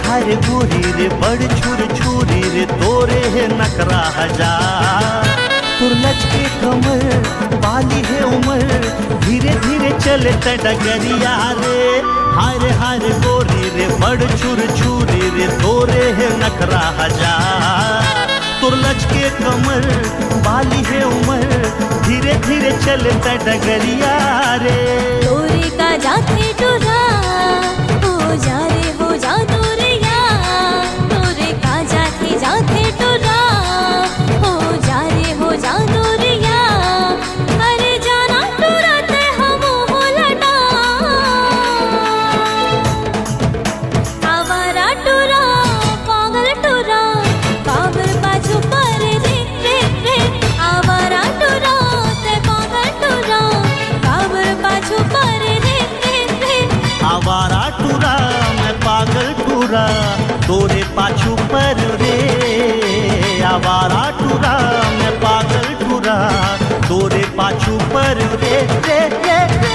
हाय गोरी रे बड़ छुर छुरी रे तोरे है नखरा हजार। तुरलच के कमर बाली है उमर धीरे धीरे चले त डगरिया रे। हाय रे गोरी रे बड़ छुर छुरी रे तोरे है नखरा हजार। तुरलच के कमर बाली है उमर धीरे धीरे चले त डगरिया रे। तोरे का जाते डोरा हो जा रे हो जा तोरिया। तोरे का जाते डोरा हो जा रे हो जा तोरिया। अरे जाना डोरा ते हम बोलना आवारा डोरा पागल डोरा काबर बाजू पर रे रे रे। आवारा डोरा ते पागल डोरा काबर बाजू पर रे रे रे। आवारा टूरा मैं पागल टूरा तोरे पाछू पर रे। आवारा टूरा मैं पागल टूरा तोरे पाछू पर रे रे रे रे।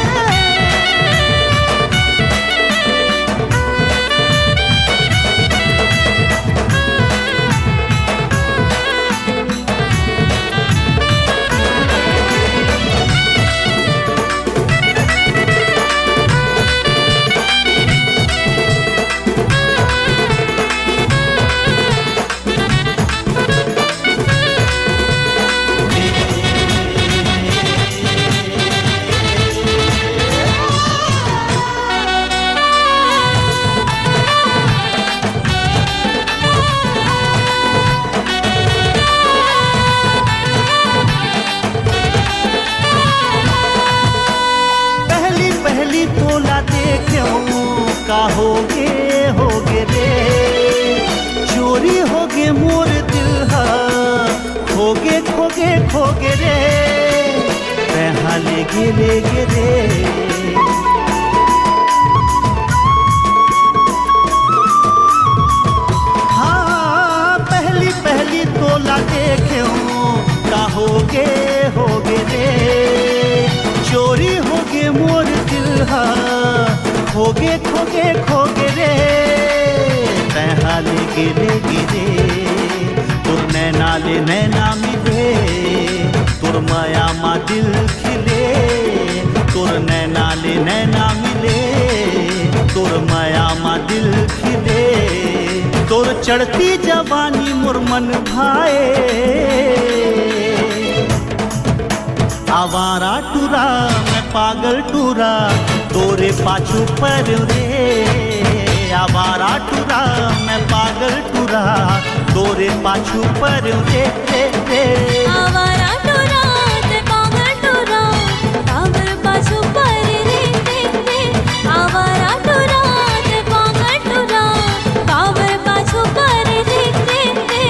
तोला देखो का होगे रे। चोरी होगे मोर दिल हा खोगे रे। तैहा लेगे रे। हाँ पहली तोला देखो का होगे रे। चोरी होगे मोर दिल हा खोगे रे। तैहा लेगे रे। तुर नैना मिले तुर माया मा दिल खिले। तुर नैना मिले तुर माया मा दिल खिले। तुर चढ़ती जवानी मोर मन भाए। आवारा टूरा मैं पागल टूरा तोरे पाछू पर रे। आवारा टूरा मैं पागल टूरा तोरे पाछू पर रे रे रे। आवारा टूरा ते पागल टूरा काबर पाछू पर रे रे रे। आवारा टूरा ते पागल टूरा काबर पाछू पर रे रे रे।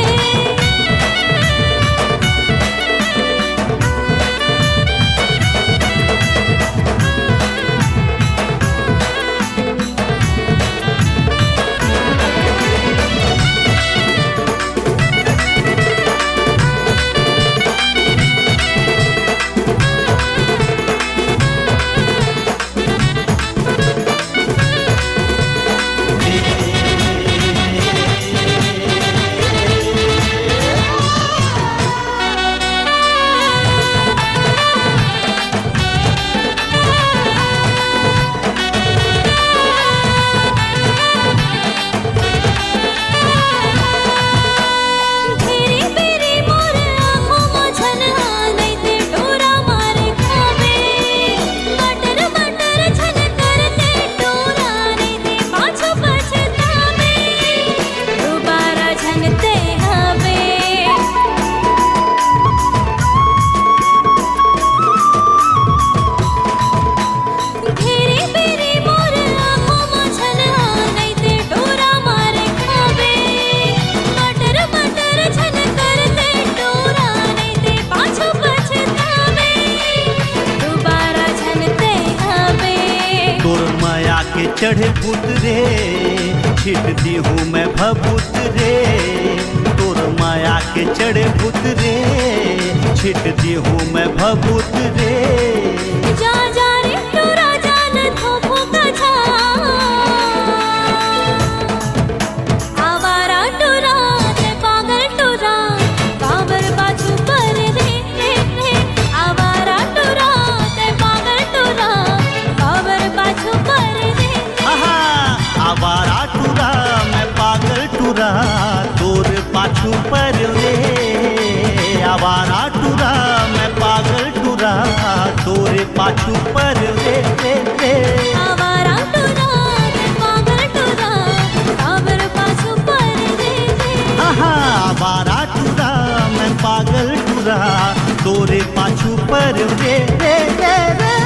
चढ़े भूत रे, छिटती हूँ मैं भभूत रे। तोर माया के चढ़े भूत रे, छिटती हूँ मैं भभूत रे। जा जा रे टोरा जान थोपो कछा, आवारा टोरा ते पागल टोरा, काबर बाजू पर रे रे रे। आवारा टोरा ते पागल टोरा, काबर बाजू पर रे। आहा आवारा टूरा मैं पागल टूरा, तोर पाछू पर रे। आवारा टूरा मैं पागल टूरा, तोरे पाछू पर रे रे रे। आवारा टोरा ते पागल टोरा, काबर बाजू पर रे रे। आहा आवारा टूरा मैं पागल टूरा, तोरे पाछू पर रे रे रे रे।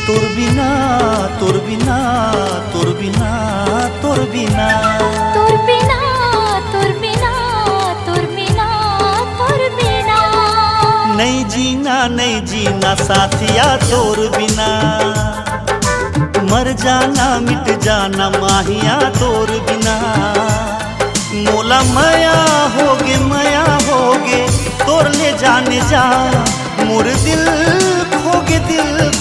तोर बिना तोर बिना तोर बिना तोर बिना तोर बिना तोर बिना तोर बिना तोर बिना नहीं जीना नहीं जीना साथिया तोर बिना। मर जाना मिट जाना माहिया तोर बिना। मोला मया होगे तोर ले जाने जा। मोर दिल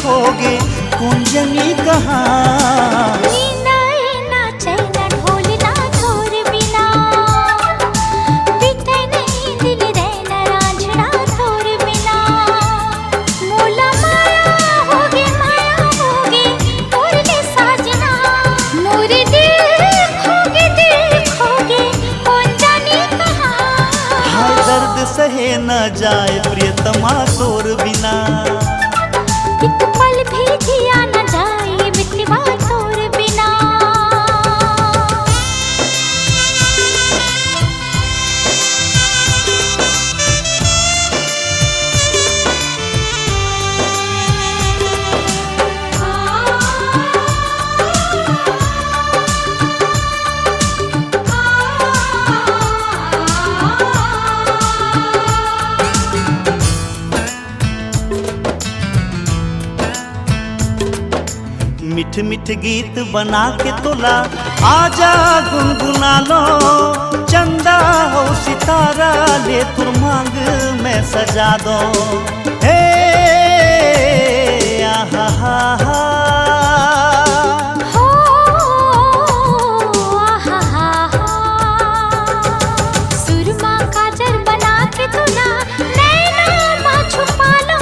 खोगे कौन जमी कहाँ। नीना ना चैना ढोलना तोर बिना, बीते नहीं दिल रहना रांझना तोर बिना। मोला माया होगे तोर ले साजना। मोर दिल खोगे कौन जाने कहाँ। हाय दर्द सहे न जाए प्रियतमा तोर बिना। एक पल भी जिया न जाए मितवा तोर बिना। मिठ मिठ गीत बना के तोला आजा गुनगुना लो। चंदा हो सितारा ले तुर मांग में सजा दो। हे आहा हा हा हो आहा हा हा। सुरमा काजर बना के तोला नैना मा छुपा लो।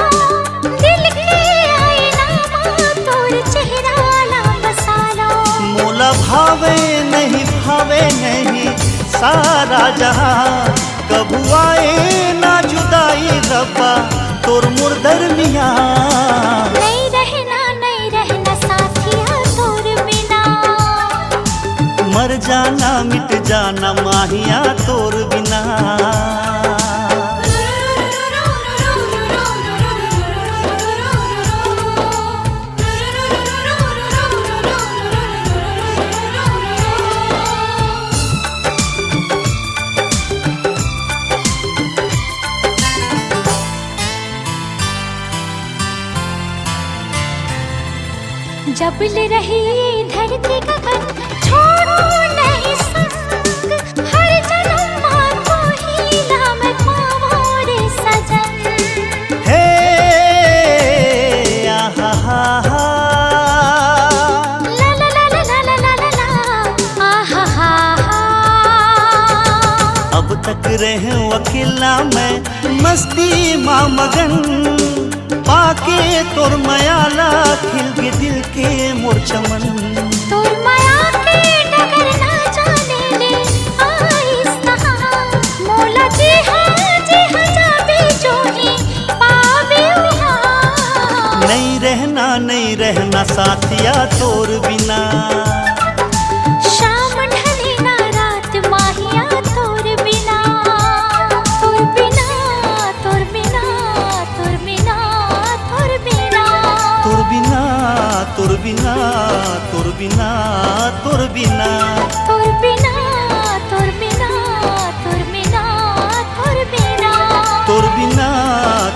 दिल के आईना मा तोर चेहरा ला बसा लो। मोला भावे नहीं सारा जहां। कबू आए ना जुदाई रब्बा तोर मुर दरमिया। नहीं रहना साथिया तोर बिना। मर जाना मिट जाना माहिया तोर बिना। जबल रही धरती गगन छोड़ो नहीं संग। हर जन्म को ही नाम पावो रे सजन। हे आहा हा हा रहे अकेला मैं मस्ती माँ मगन पाके तोर मयाला खिल के दिल के मोर चमन। तोर माया के डगर ना जाने ले आइस कहाँ मोला जी हाँ जाबे जो ही पावे वहाँ। नहीं रहना साथिया तोर बिना। शाम ढले ना रात माहिया तोर बिना तोर बिना तोर बिना तोर बिना तोर बिना तोर बिना तोर बिना तोर बिना तोर बिना तोर बिना तोर बिना तोर बिना तोर बिना तोर बिना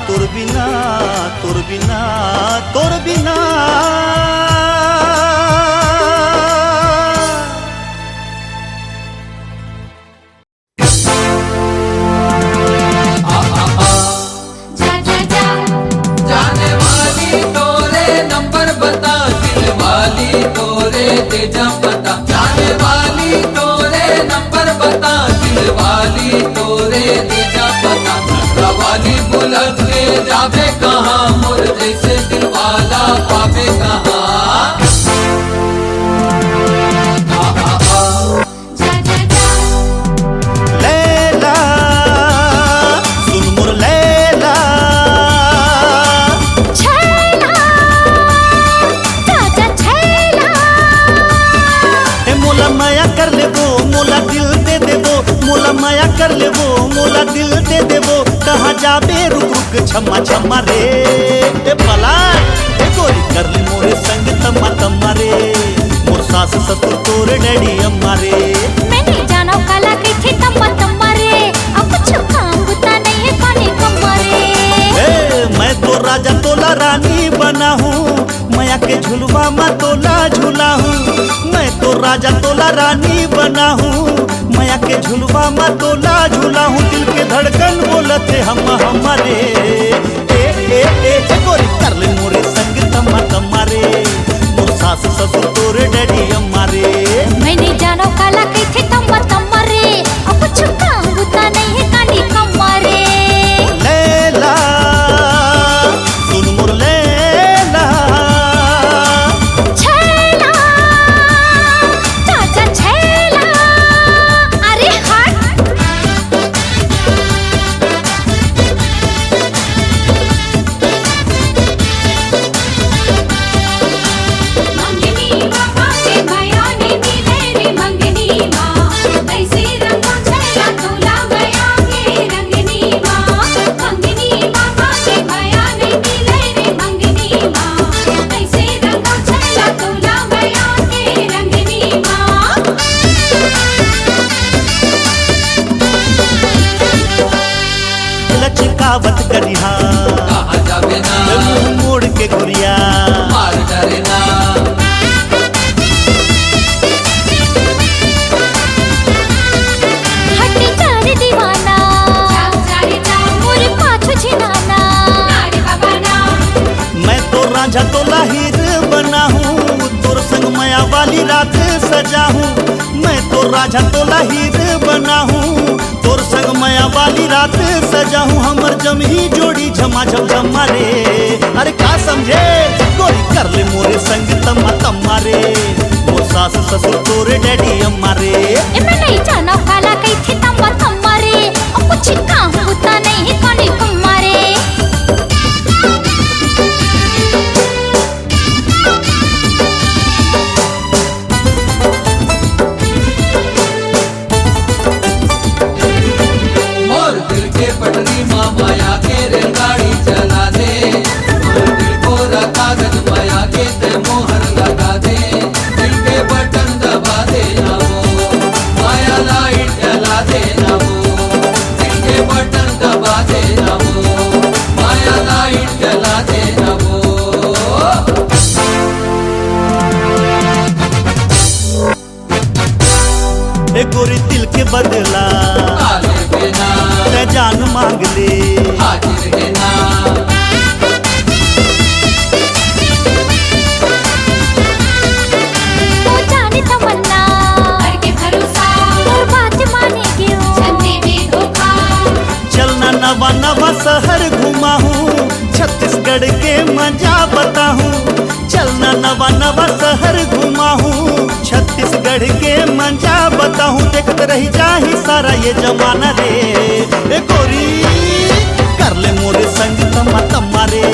तोर बिना तोर बिना तोर बिना। तेजा पता जाने वाली तोरे नंबर बता दिल वाली तोरे तेजा पता धक्का वाली बुलट के जावे कहाँ मोर जैसे दिल वाला पावे कहाँ। लैला सुन मोर लैला छैला ताजा छैला मोला माया कर लेबो मोला दिल दे देबो मोला माया कर लेबो मोला दिल दे देबो कहाँ जाबे रुक रुक छम्मा छम्मा रे ए पला ए गोरी कर ले मोरे संग तम्मा तम्मा रे मोर सास ससुर तोरे डैडी अम्मा रे। मैंने जानो काला के थे तम्मा तम्मा रे अब कुछ काम बुता नहीं है पानी कम्मा रे। ए मैं तो राजा तोला रानी बना हूँ माया के झुलवा मा तोला झूला हूँ। मैं तो राजा तोला रानी बना हूँ माया के झुलवा मा तोला झूला हूँ। दिल के धड़कन बोलते हम हमारे ए गोरी कर ले मोरे संग तम्मा तम्मा रे मोर सास ससुर तोरे डैडी अम्मा रे। मैंने जानो काला के थे तम्मा तम्मा रे अब कुछ काम बुता नहीं है काली कम्मा रे। लैला सुन मोर लैला छैला ताजा छैला अरे हट। मंगनी बाबा के भया ने मिले रे मंगनी माँ कैसे रंगो छैला तोला भया के रंगनी माँ। मंगनी बाबा के भया ने मिले रे मंगनी माँ कैसे रंगो छैला तोला भया के रंगनी माँ। लचकावत करिहा कहाँ जावे ना मुंह मोड़ के गुरिया मार डरे ना हटे चारे दीवाना मोरे पाछू छिनाना मैं तो राजा तोला हीर बना हूँ तोर संग माया वाली रात सजा हूँ। मैं तो राजा तोला हीर बना हूँ तोर संग माया वाली रात सजा हूँ। हमर जमही जोड़ी झमा झम झमा रे अरे का समझे गोरी कर ले मोरे संग तम्मा तम्मा रे मोर सास ससुर तोरे डैडी अम्मा रे। ए मैं नहीं जाना काला कई थे तम्मा तम्मा रे अब कुछ काम होता नहीं है काली कम्मा रे। मोर दिल के पटरी माँ माया के रेलगाड़ी चला दे मोर दिल को कागज माया के ते मोहर लगा दे दिल के बटन दबा दे ना वो माया लाइट जला दे ना वो दिल के बटन दबा दे ना वो माया लाइट जला दे ना वो। ए गोरी दिल के बदला काले बिना ते जान मांग ले हाजिर है ना तो जाने तमन्ना करके भरोसा और बात माने क्यों छंदे में धोखा नवा नवा शहर घुमा हूँ, छत्तीसगढ़ के मजा बताऊँ। चलना नवा नवा शहर घुमा हूँ, छत्तीसगढ़ के मजा बताऊँ। देखते रही जाही सारा ये जमाना रे, ए गोरी कर ले मोरे संग तमा तम्मा रे,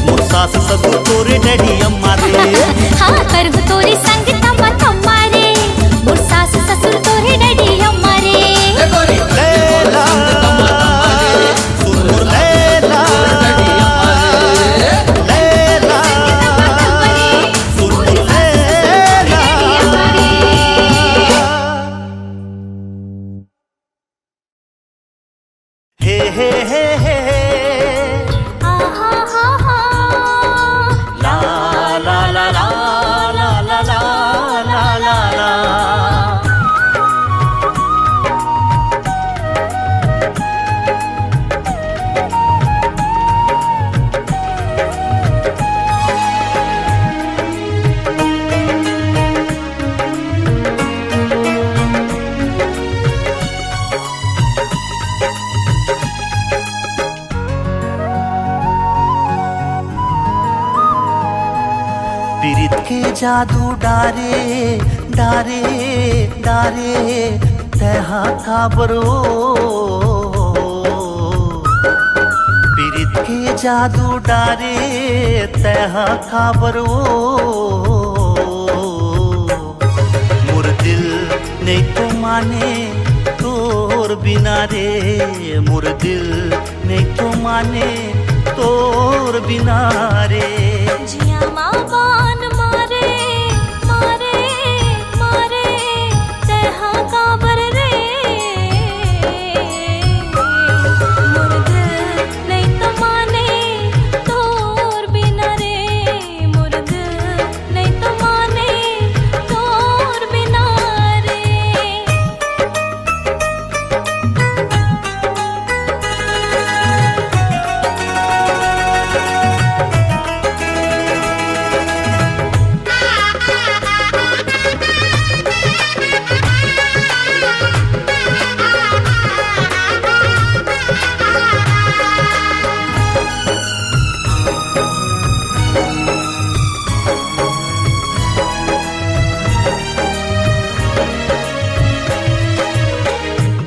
मोर सास ससुर तोरे डैडी अम्मा रे। हाँ करब तोरे संग तमा तम्मा रे, मोर सास ससुर तोरे डैडी अम्मा रे। ए गोरी लैला सुन मोर लैला, लैला सुन मोर लैला। हे हे हे हे आहा हा हा ला ला ला ला ला ला ला ला ला। पीरित के जादू डारे डारे डारे तहा काबरो। पीरित के जादू डारे तहा काबरो। मोर दिल नहीं तो माने तोर बिना रे, मोर दिल नहीं तो माने तोर बिना रे। जिया माँ बान मारे मारे मारे तहा काबर रे, मोर दिल नहीं तो माने तोर बिना रे, मोर दिल नहीं तो माने तोर बिना रे।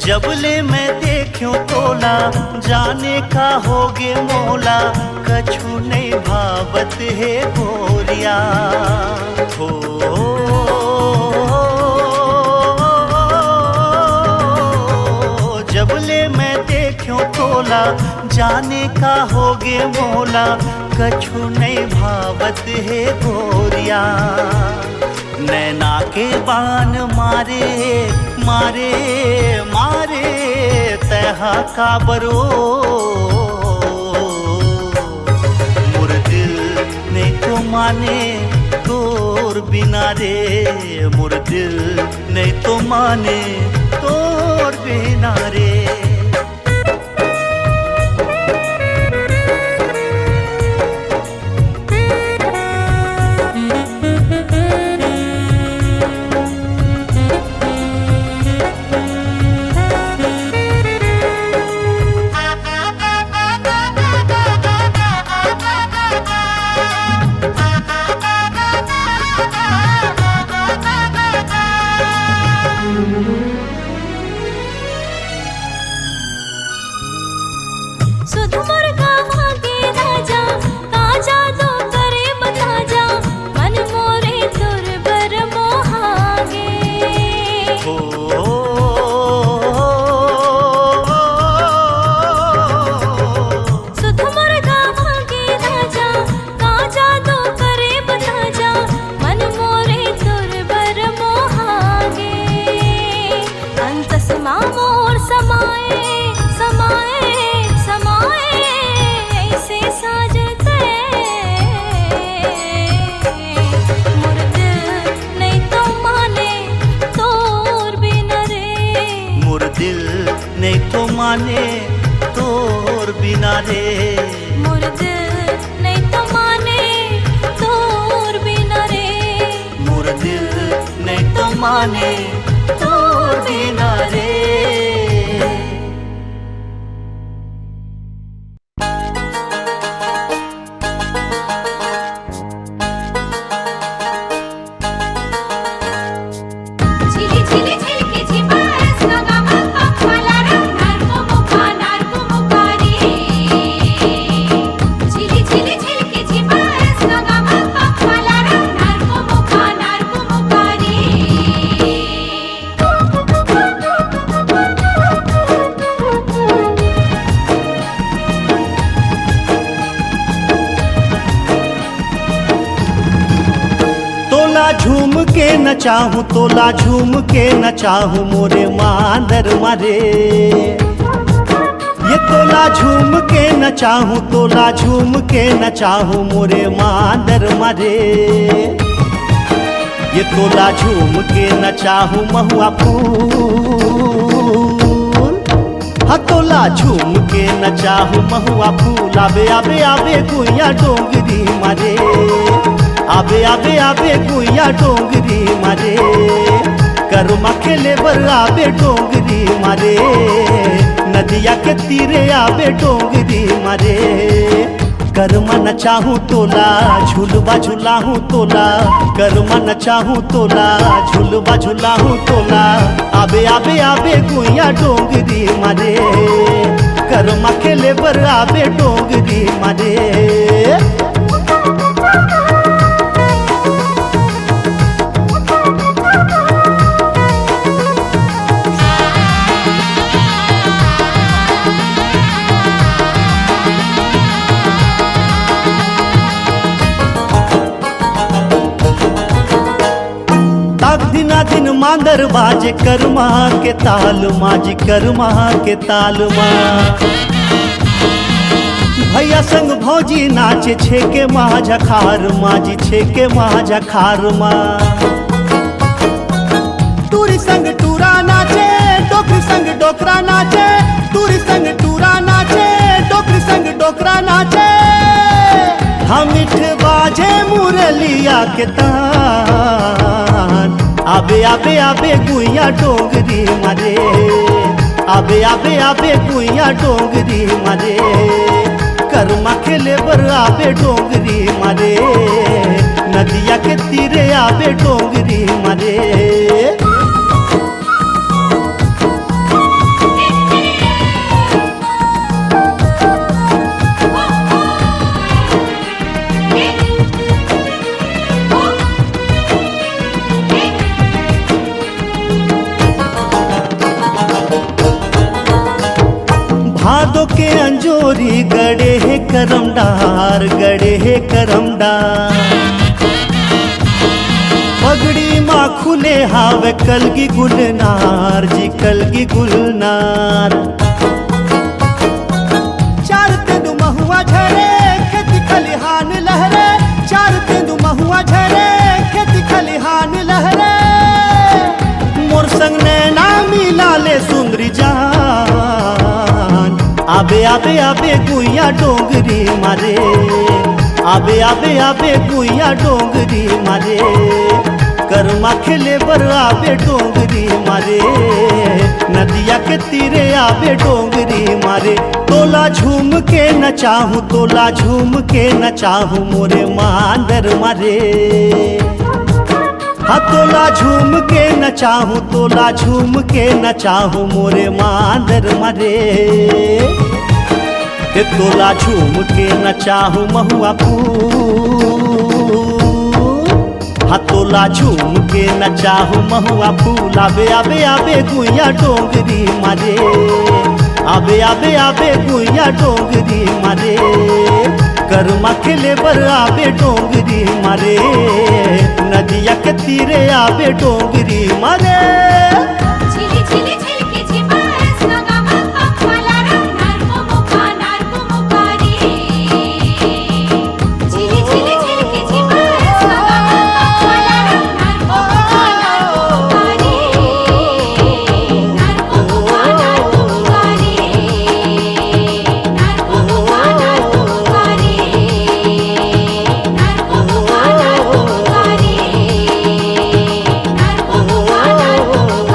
जबले मैं देखूं तोला, जाने का होगे मोला, कछु नहीं भावत है गोरिया हो। जबले मैं देखूं तोला, जाने का होगे मोला, कछु नहीं भावत है गोरिया। नैना के बान मारे मारे मारे तहा काबरो। मोर दिल नहीं तो माने तोर बिना रे, मोर दिल नहीं तो माने तोर बिना रे। सुध मुर्गा भागे राजा, का जादू करे बता जा, मन मोरे दुर्बर मोहागे। हो सुध मुर्गा भागे राजा, का जादू करे बता जा, मन मोरे दुर्बर मोहागे। अंतसमा मोर समाए समाए समाए ऐसे साजते, मोर दिल नहीं तो माने तोर बिना रे, मोर दिल नहीं तो माने तोर बिना रे। मोर दिल नहीं तो माने तोर बिना रे, मोर दिल नहीं तो माने तोर बिना रे। के न चाहूं तोला झूम के न चाहूं मोरे मांदर मारे। ये तोला झूम के न चाहूं तोला झूम के न चाहूं मोरे मांदर मारे। ये तोला झूम के न चाहूं महुआ फूल, हाँ तोला झूम के न चाहूं महुआ फूल। आबे आबे आबे गुइया डोंगरी मारे, आबे आबे आबे गुइया डोंगरी मारे। कर्मा खेले बर आबे डोंगरी मारे, नदिया के तीरे आबे डोंगरी मारे। कर्मा न चाहूं तोला झूलवा झूलाहूं तोला, कर्मा न चाहूं तोला झूलवा झूलाहूं तोला। आबे आबे आबे गुइया डोंगरी मारे, कर्मा खेले बर आबे डोंगरी मारे। दिना दिन मांदर बाजे कर्मा के ताल माजी, कर्मा के ताल माँ। भैया संग भौजी नाचे छेके माझा खार माजी, छेके माझा खार माँ। टूरी संग टूरा नाचे, डोकरी संग डोकरा नाचे, टूरी संग टूरा नाचे, डोकरी संग डोकरा नाचे। हम मिठ बाजे मुरलिया के तान, आबे आबे आबे गुइया डोंगरी मारे, आबे आबे आबे गुइया डोंगरी मारे। कर्मा खेले बर आबे डोंगरी मारे, नदिया के तीरे आबे डोंगरी मारे। भादो के अंजोरी गड़े है करमडार, गड़े है करमडार। पगड़ी माँ खुले हावे कलगी गुलनार जी, कलगी गुलनार। चार तेंदु महुआ झरे खेती खलिहान लहरे, चार तेंदु महुआ झरे खेती खलिहान लहरे। मोर संग नैना मिला ले सुंदरी जान, आबे आबे आबे गुइया डोंगरी मारे, आबे आबे आबे गुइया डोंगरी मारे। कर्मा खेले बर आबे डोंगरी मारे, नदिया के तीरे आबे डोंगरी मारे। तोला झूम के न चाहूं तोला झूम के न चाहूं मोरे मांदर मारे। हाँ तोला झूम के न चाहूं तोला झूम के न चाहूं मोरे मांदर मारे। ते तोला झूम के न चाहूं महुआ फूल, हाँ तोला झूम के न चाहूं महुआ फूल। आबे आबे आबे गुइया डोंगरी मारे, आबे आबे आबे गुइया डोंगरी मारे। कर्मा खेले बर आबे डोंगरी मारे, नदिया के तीरे आबे डोंगरी मारे। झिली झिली झिलकी झिपास नगामा पप्पाला रंगणार मुमुका नार मुमुका रे। झिली झिली झिलकी झिपास नगामा पप्पाला रंगणार मुमुका नार मुमुका रे। नार मुमुका नार मुमुका रे, नार मुमुका नार मुमुका रे, नार मुमुका नार मुमुका रे, नार मुमुका नार मुमुका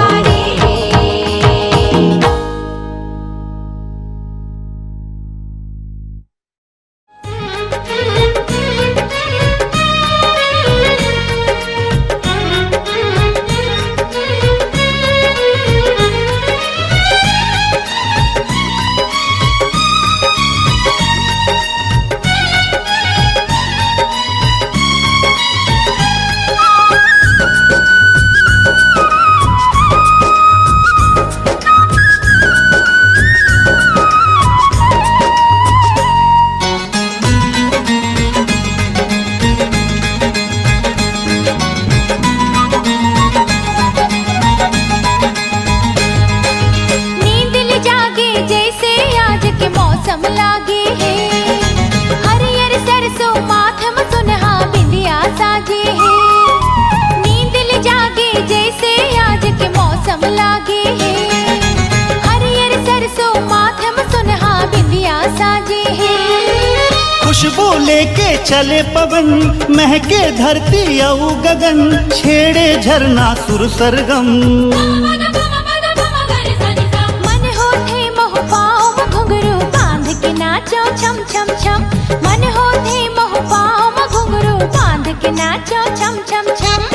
खुशबू लेके चले पवन, महके धरती औ गगन, छेड़े झरना सुर सरगम। मन होते मोह पाँव घुंघरू बांध के नाचो छम छम छम। मन होते मोह पाँव घुंघरू बांध के नाचो छम छम छम।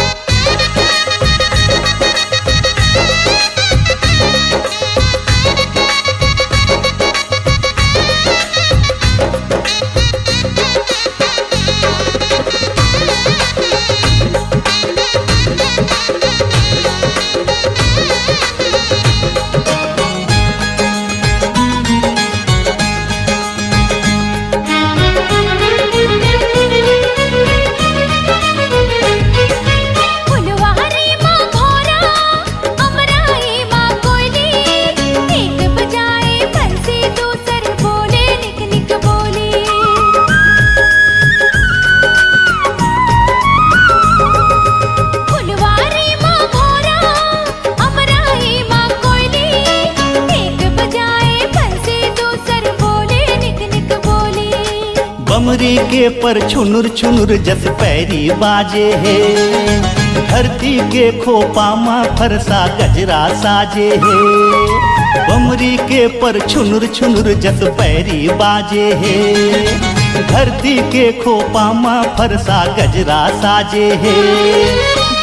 बमरी के पर छुनुर छुनुर जस पैरी बाजे है, धरती के खोपा मा फरसा गजरा साजे है। बमरी के पर छुनुर छुनुर जस पैरी बाजे है, धरती के खोपा मा फरसा गजरा साजे है।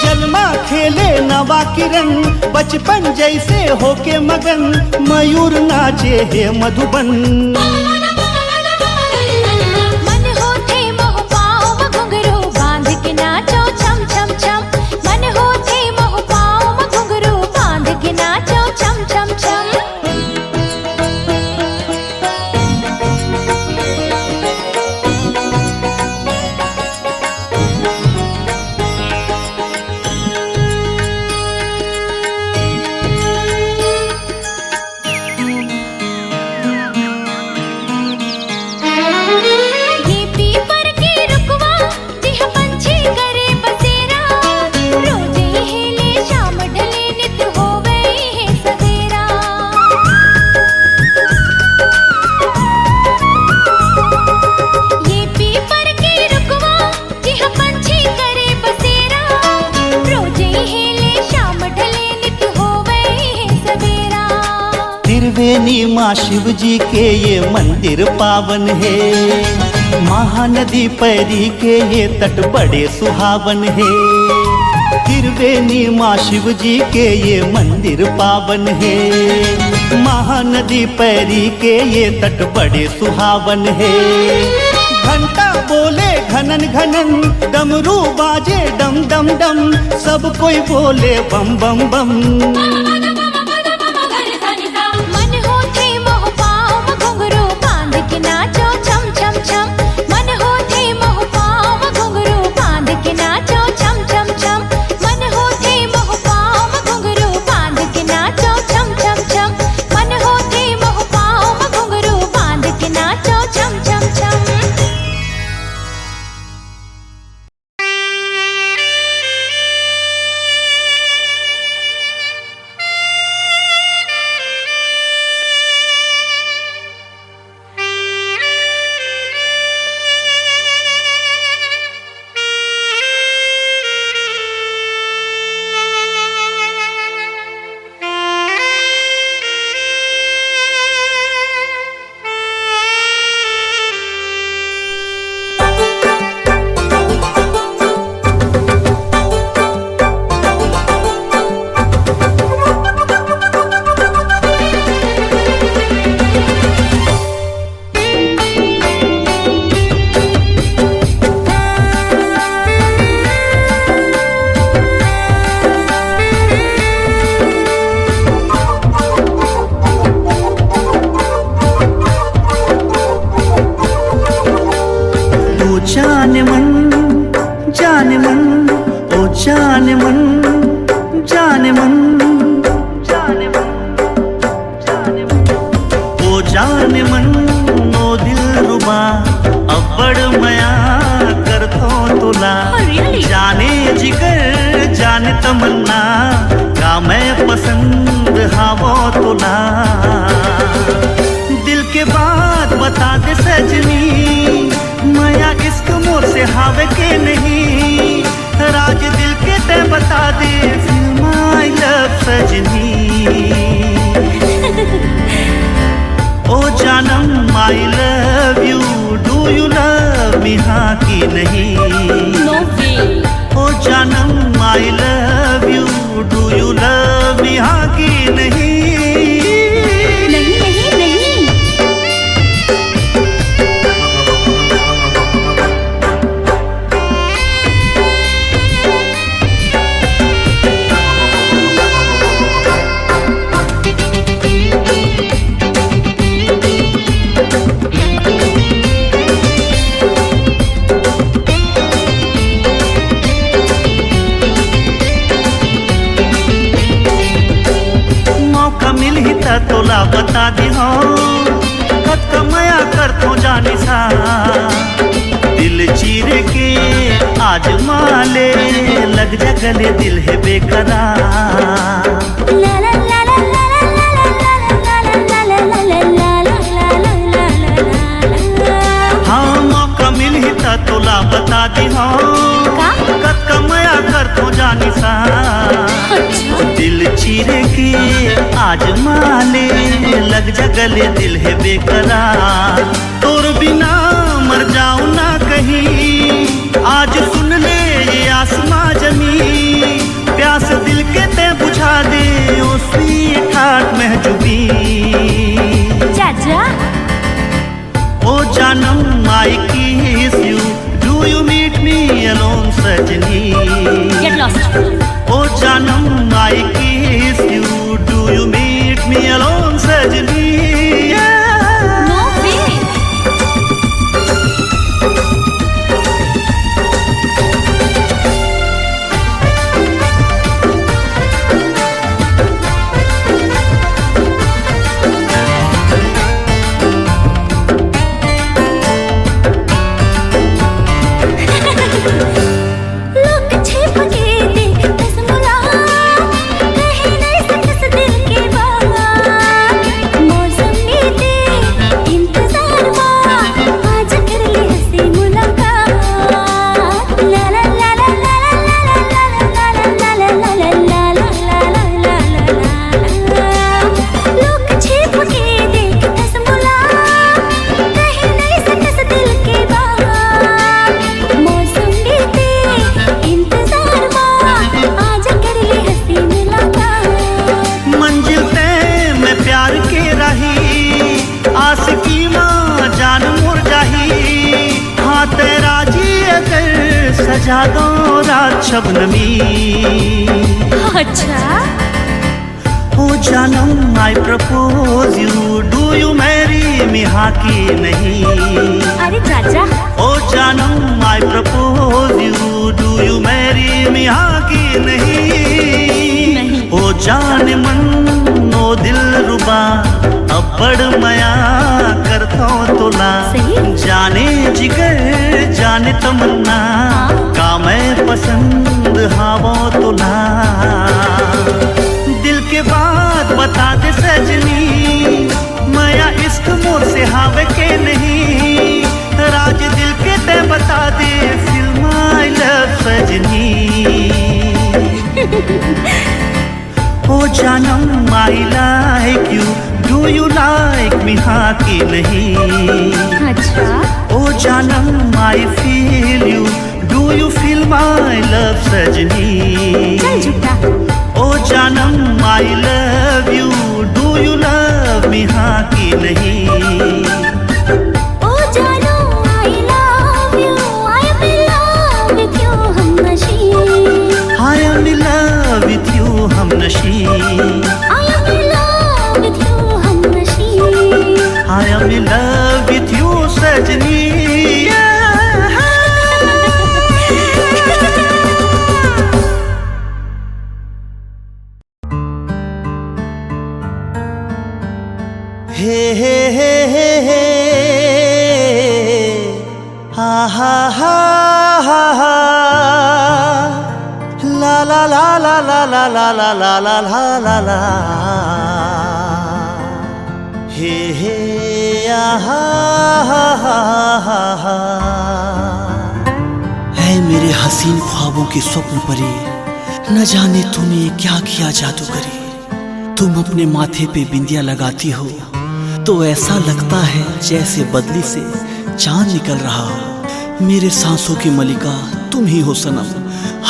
जलमा खेले नवा किरण, बचपन जैसे होके मगन, मयूर नाचे है मधुबन। त्रिवेणी माँ शिव जी के ये मंदिर पावन है, महानदी पैरी के ये तट बड़े सुहावन है। त्रिवेणी माँ शिव जी के ये मंदिर पावन है, महानदी पैरी के ये तट बड़े सुहावन है। घंटा बोले घनन घनन, डमरू बाजे डम डम डम, सब कोई बोले बम बम बम। जाने मन जाने मन ओ जाने मन जाने मन जाने मन जाने मन ओ जाने मन ओ दिल रुबा अब्बड़ मया कर दो तुला जाने जिगर जाने तमन्ना का मैं पसंद हावो तुला दिल के बात बता दे सजनी से हावे के नहीं, राज दिल के ते बता दे, feel my love सजनी। ओ जानम I love you, do you love me हाँ की नहीं? नो वे। ओ जानम I love you, do you love me हाँ की नहीं? नहीं नहीं नहीं। मिल ही त तोला बता दी हो, कद कमाया कर तो जानी सा, दिल चीर के आज माले, लग जा गले दिल है बेकरार। ला ला ला ला ला ला ला ला ला ला ला ला ला ला ला। हाँ मौका मिल ही त तोला बता दी हो, कद कमाया कर तो जानी सा, दिल चीर के आज माले, लग जा गले दिल है बेकरार। तोर बिना मर जाऊं ना कहीं, आज सुन ले ये आसमां जमी, प्यास दिल के ते बुझा दे, ओ स्वीट हार्ट महजूबी। चाचा ओ जानम I kiss you, do you meet me alone सजनी? Get lost. ओ जानम I kiss you, do you meet me alone सजनी? नो वे। लोग छिप के देख तस्मुला, कहीं नहीं सकस दिल के बाहर, मौसम बीते इंतजार हुआ, आज कर ले हंसी मुलाकात। ला ला ला ला ला ला ला ला ला ला ला ला ला ला ला। लोग छिप के देख तस्मुला, कहीं नहीं सकस दिल के बाहर, मौसम बीते इंतजार हुआ, आज कर ले हंसी मुलाकात। मंजिल तय में प्यार के रही, आशिकी माँ जान मुर जाही, हाँ तेरा जी अगर सजा दो रात शबनमी। अच्छा ओ जानम I propose you, do you marry me हाँ की नहीं? अरे चाचा ओ जानम I propose you, do you marry me हाँ की नहीं? नहीं। ओ जान मन ओ दिल रुबा, अब बड़ मया करता तोला, सही। जाने जिगर जाने तमन्ना, का मैं पसंद हाँ वो तोला। दिल के बात बता दे सजनी, माया इश्क मोर से हावे के नहीं, राज दिल के ते बता दे, feel my love सजनी। ओ जानम I like you, do you like me हाँ की नहीं? अच्छा ओ जानम I feel you, do you feel my love सजनी? चल झूठा। ओ जानम I love you, do you love me हाँ की नहीं? ओ जानो I love you, I am in love with you, हम नशी। I am in love with you हम नशी। I am in love with you, हम नशी। I am in love with you सजनी। हे हे हे हे हे हा हा हा हा हा ला ला ला ला ला ला ला ला ला ला ला ला ला हे हे आ हा हा हा हा हा हसीन ख्वाबों की स्वप्न परी, न जाने तूने क्या किया जादू करी। तुम अपने माथे पे बिंदिया लगाती हो तो ऐसा लगता है जैसे बदली से चांद निकल रहा हो। मेरे सांसों की मलिका तुम ही हो सनम,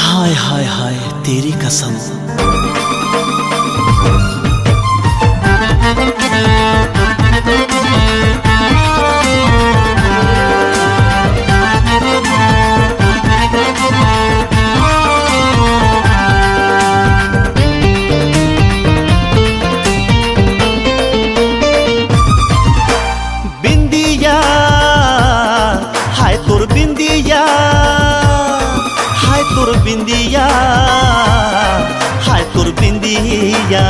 हाय हाय हाय तेरी कसम। बिंदिया हाय तोर बिंदिया, हाय तोर बिंदिया, हाय तोर बिंदिया।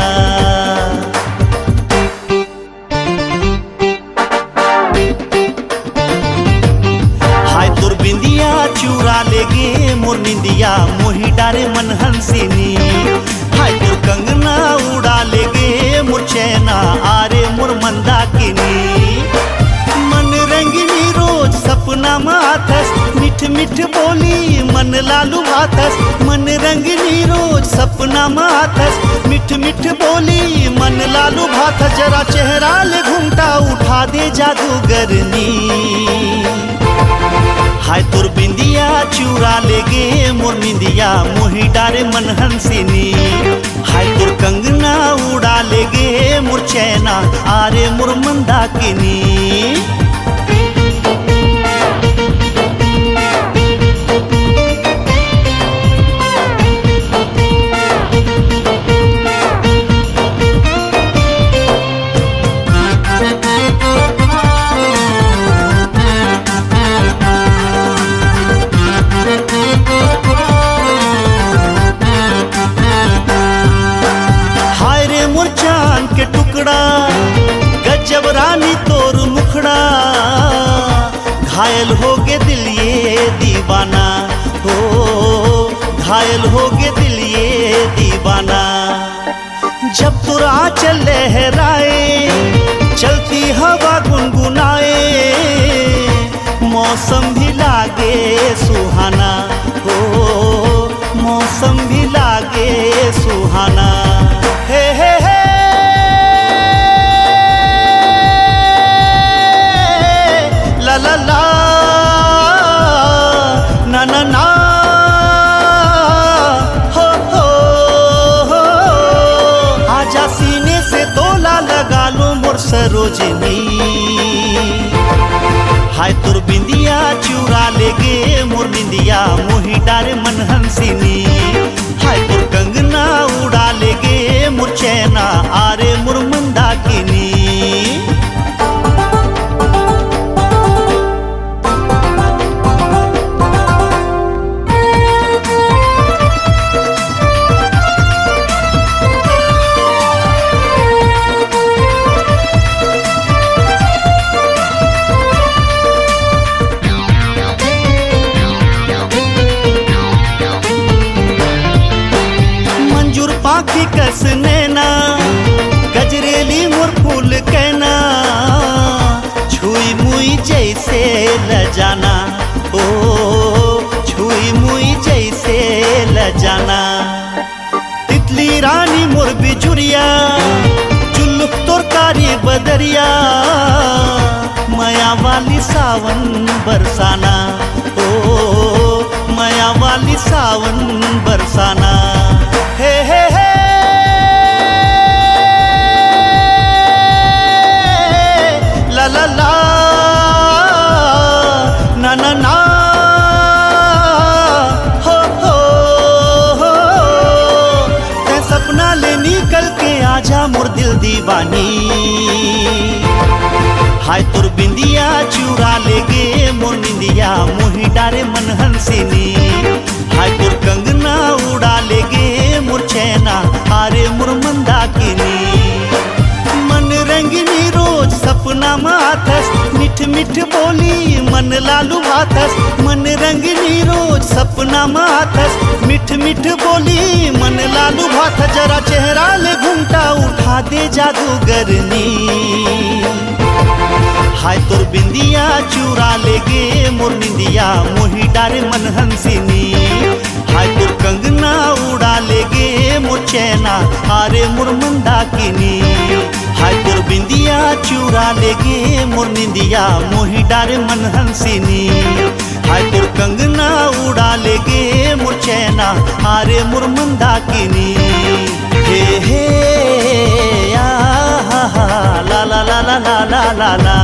हाय तोर बिंदिया चुरा लेगे मोर निंदिया, मोही डारे मन हंसिनी। हाय तोर कंगना उड़ा लेगे मोर चैना, आरे मोर मंदाकिनी। मन रंगिनी रोज सपना माथस, मिठ मिठ बोली मन लालू भाथस। मन रंगिनी रोज सपना माथस, मिठ मिठ बोली मन लालू भाथस। जरा चेहरा ले घूमटा उठा दे जादूगरनी। हाय तोर बिंदिया चुरा लेगे मोर निंदिया, मोही डारे मन हंसिनी। हाय तोर कंगना उड़ा लेगे मोर चैना, आरे मोर मंदाकिनी। चांद के टुकड़ा गजब रानी तोर मुखड़ा, घायल हो गे दिल ये दीवाना हो, घायल हो गे दिल ये दीवाना। जब तोर आंचल लहराए चलती हवा गुनगुनाए, मौसम भी लागे सुहाना हो, मौसम भी लागे सुहाना। हे हे हे ला ला ला ना ना ना हो हो। आजा सीने से तोला लगा लो मोर सरोजनी। हाय तोर बिंदिया चुरा लेगे मोर निंदिया, मोही डारे मन हंसिनी। हाय तोर कंगना उड़ा लेगे मोर चैना, आरे मोर मंदाकिनी। पाखी कस नैना गजरेली मोर फूल कहना, छुई मुई जैसे ल जाना ओ, छुई मुई जैसे ल जाना। तितली रानी मोर बिजुरिया, चुल्लुक तोर कारी बदरिया, माया वाली सावन बरसाना ओ, माया वाली सावन बरसाना। हे हे हे ला ला ला ना ना ना हो हो। ते सपना ले निकल के आजा मोर दिल दीवानी। हाय तोर बिंदिया चुरा लेगे मोर निंदिया, मोही डारे मन हंसिनी। हाय तोर कंगना उड़ा लेगे मोर चैना, आरे मोर मंदाकिनी। मन रंगिनी रोज सपना माथस, मिठ मिठ बोली मन लालू भाथस। मन रंगिनी रोज सपना माथस, मिठ मिठ बोली मन लालू भाथस। जरा चेहरा ले घूमटा उठा दे जादूगरनी। हाय तोर बिंदिया चुरा लेगे मोर निंदिया मोही डारे मन हंसिनी। हाय तोर कंगना उड़ा लेगे मोर चैना आरे मोर मंदाकिनी। हाय तोर बिंदिया चुरा लेगे मोर निंदिया मोही डारे मन हंसिनी। हाय तोर कंगना उड़ा लेगे मोर चैना आरे मोर मंदाकिनी। हे हे आ हा हा ला ला ला ला ला ला ला ला।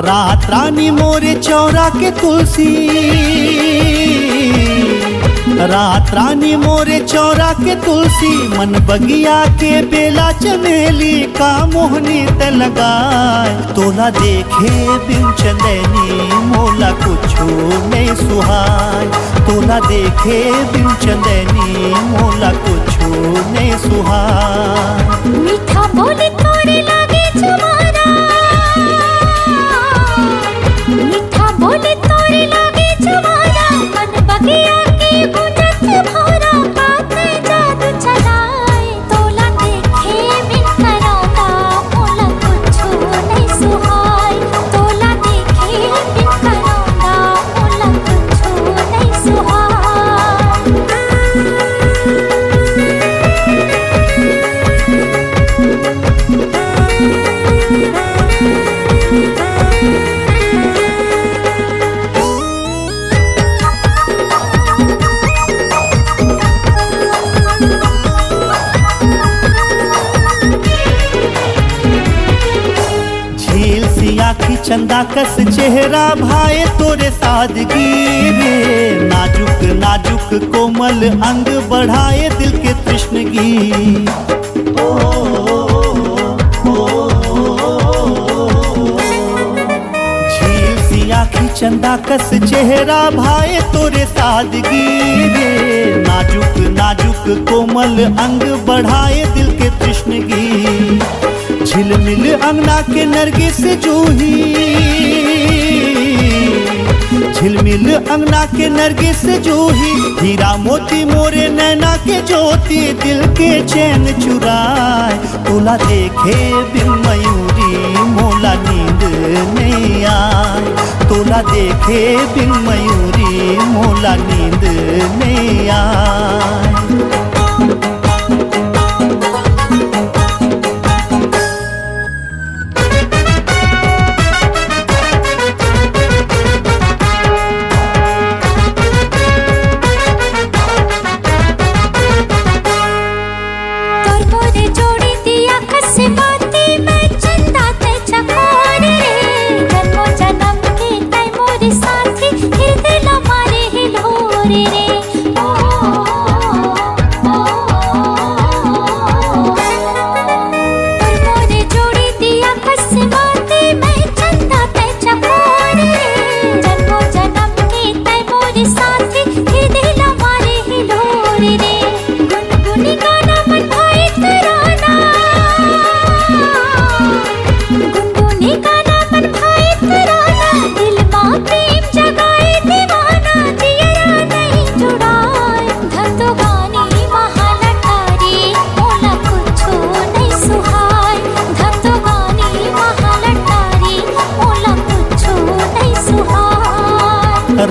रात रानी मोरे चौरा के तुलसी। रात रानी मोरे चौरा के तुलसी मन बगिया के बेला चमेली का मोहनी ते लगाए। तोला देखे बिन चंदनी मोला कुछो नहीं सुहाय। तोला देखे बिन चंदनी मोला कुछो नहीं सुहाय। मीठा बोले तोरे लागे जवाना, मीठा बोले तोरे लागे जवाना। मन बगिया के गुंजत भौरा बाते जादू चलाए। तोला देखे बिन कराता मोला कुछो नहीं सुहाय। तोला देखे बिन कराता मोला कुछो नहीं सुहाय। झील सी आँखी चंदा कस चेहरा भाए तोरे सादगी रे। नाजुक नाजुक कोमल अंग बढ़ाए दिल के तृष्णगी। झील सी आँखी चंदा कस चेहरा भाए तोरे सादगी रे। नाजुक नाजुक कोमल अंग बढ़ाए दिल के तृष्णगी। झिलमिल अंगना के नरगिस जूही। झिलमिल अंगना के नरगिस जूही। हीरा मोती मोरे नैना के ज्योति दिल के चैन चुराए। तोला देखे बिन मयूरी मोला नींद नहीं आए। तोला देखे बिन मयूरी मोला नींद नहीं आए।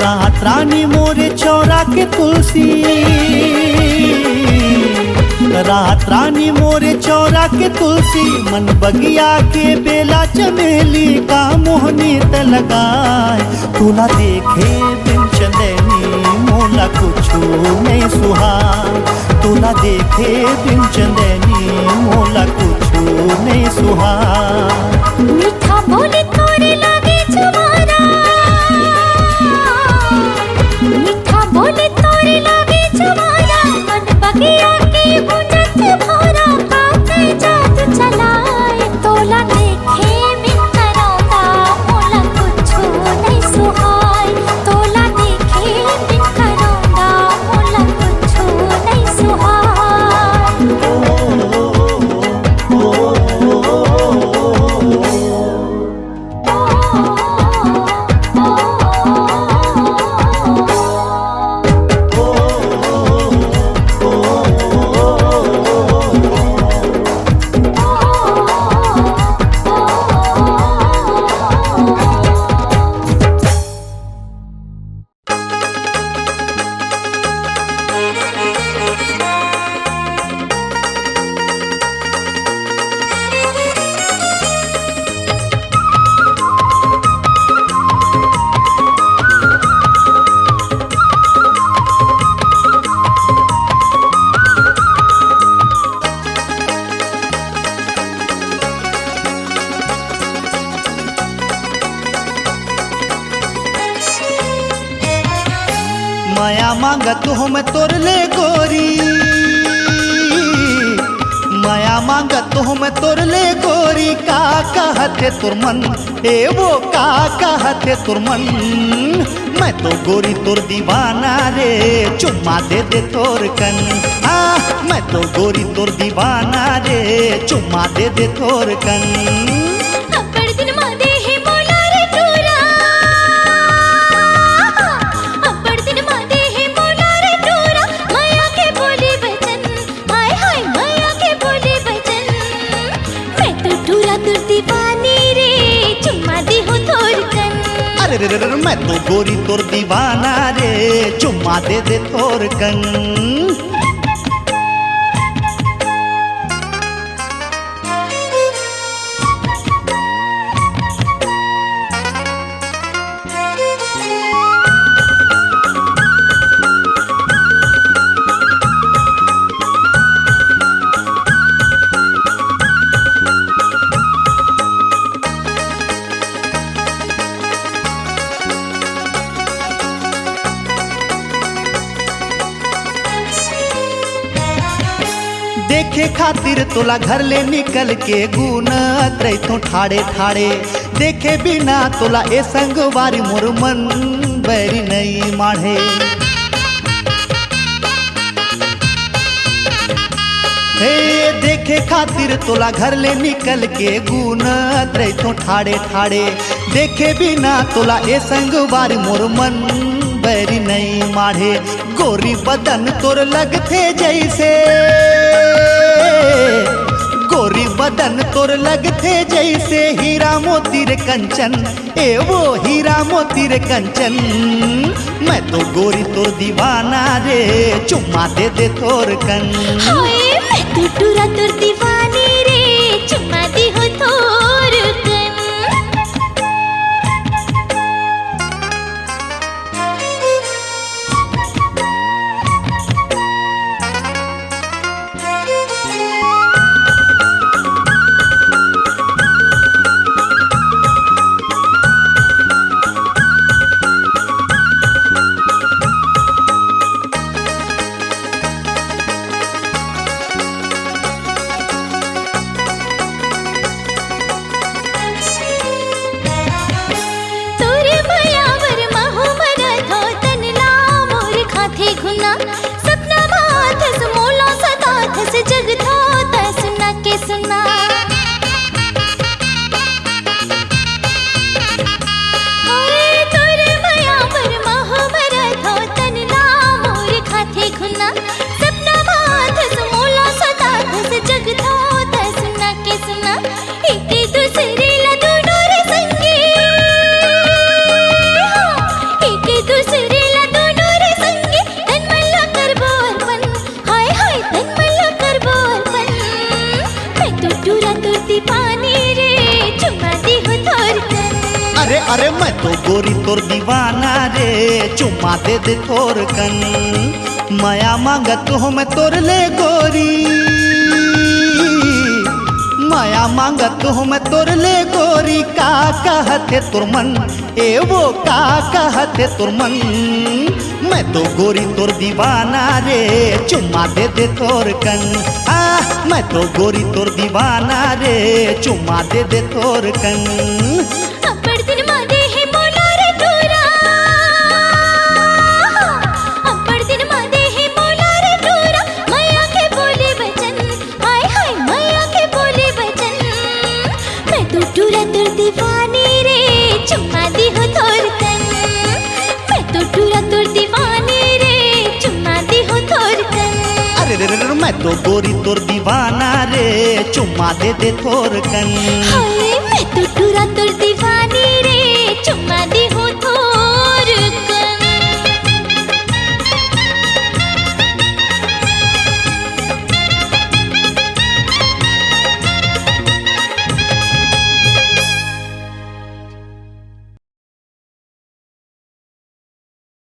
रात रानी मोरे चौरा के तुलसी। रात रानी मोरे चौरा के तुलसी मन बगिया के बेला चमेली का मोहनी त लगाए। तोला देखे बिन चंदनी मोला कुछो नहीं सुहाय। तोला देखे बिन चंदनी मोला कुछो नहीं सुहाय। मीठा बोले तोरे लागे जवाना, मीठा बोले तोरे लागे जवाना। मन बगिया के गुंजत भौरा बाते जादू चलाए। तोला देखे बिन कराता मोला कुछ माया मांगत हम तोर ले गोरी, माया मांगत हम तोर ले गोरी। का कहते तुर मन, ए वो का कहते तुर मन। मैं तो गोरी तोर दीवाना रे, चुम्मा दे दे तोर कन। मैं तो गोरी तोर दीवाना रे, चुम्मा दे दे तोर कन। अब्बड़ दिन मादे है मोला रे टूरा, अब्बड़ दिन मादे है मोला रे टूरा। माया के बोले बचन, हाय हाय माया के बोले बचन। मैं तो टूरा तुर दीवानी रे, चुम्मा दी हो तोर कन। अरे रे रे रे, मैं तो गोरी तोर दीवाना रे, चुम्मा दे दे तोर कन। देखे खातिर तोला घर ले निकल के गुनत रही ठाड़े ठाड़े। देखे बिना तोला ए संगवारी मोर मन बैरी नहीं माढ़े। हे देखे खातिर तोला घर ले निकल के गुनत रही ठाड़े ठाड़े। देखे बिना तोला ए संगवारी मोर मन बैरी नहीं माढ़े। गोरी बदन तोर लगथे जैसे, गोरी बदन तोर लगथे जैसे हीरा मोती रे कंचन। ए वो हीरा मोती रे कंचन। मैं तो गोरी तोर दीवाना रे, चुम्मा दे दे तोर कन। हाय मैं तो टूरा तुर दीवानी रे, चुम्मा दी हो तोर कन। सपना बात मोला सदा थस जग था तसना के सुना। ओए तोरे माया पर महावर था तनला मोर खाथे खुना। सपना बात मोला सदा थस जग था तसना के सुना। एक दूसरे ला दोनों रे संगे, एक दूसरे ला दोनों रे संगे। अरे अरे मैं तो गोरी तोर दीवाना रे, चुम्मा दे दे तोर कन। माया मांगत हम तोर ले गोरी, माया मांगत हम तोर ले गोरी। का कहते तुर मन, ए वो का कहते तुर मन। मैं तो गोरी तोर दीवाना रे, चुम्मा दे दे तोर कन। मैं तो गोरी तोर दीवाना रे, चुम्मा दे दे तोर कन। अब्बड़ दिन मादे है मोला रे टूरा, अब्बड़ दिन मादे है मोला रे टूरा। माया के बोले बचन, हाय हाय माया के बोले बचन। मैं तो टूरा तुर दीवानी रे, चुम्मा दी हो तोर कन। मैं तो टूरा तुर दीवानी रे, चुम्मा दी हो तोर कन। अरे रे रे, मैं तो गोरी तोर दीवाना रे, चुम्मा दे दे तोर कन। हाय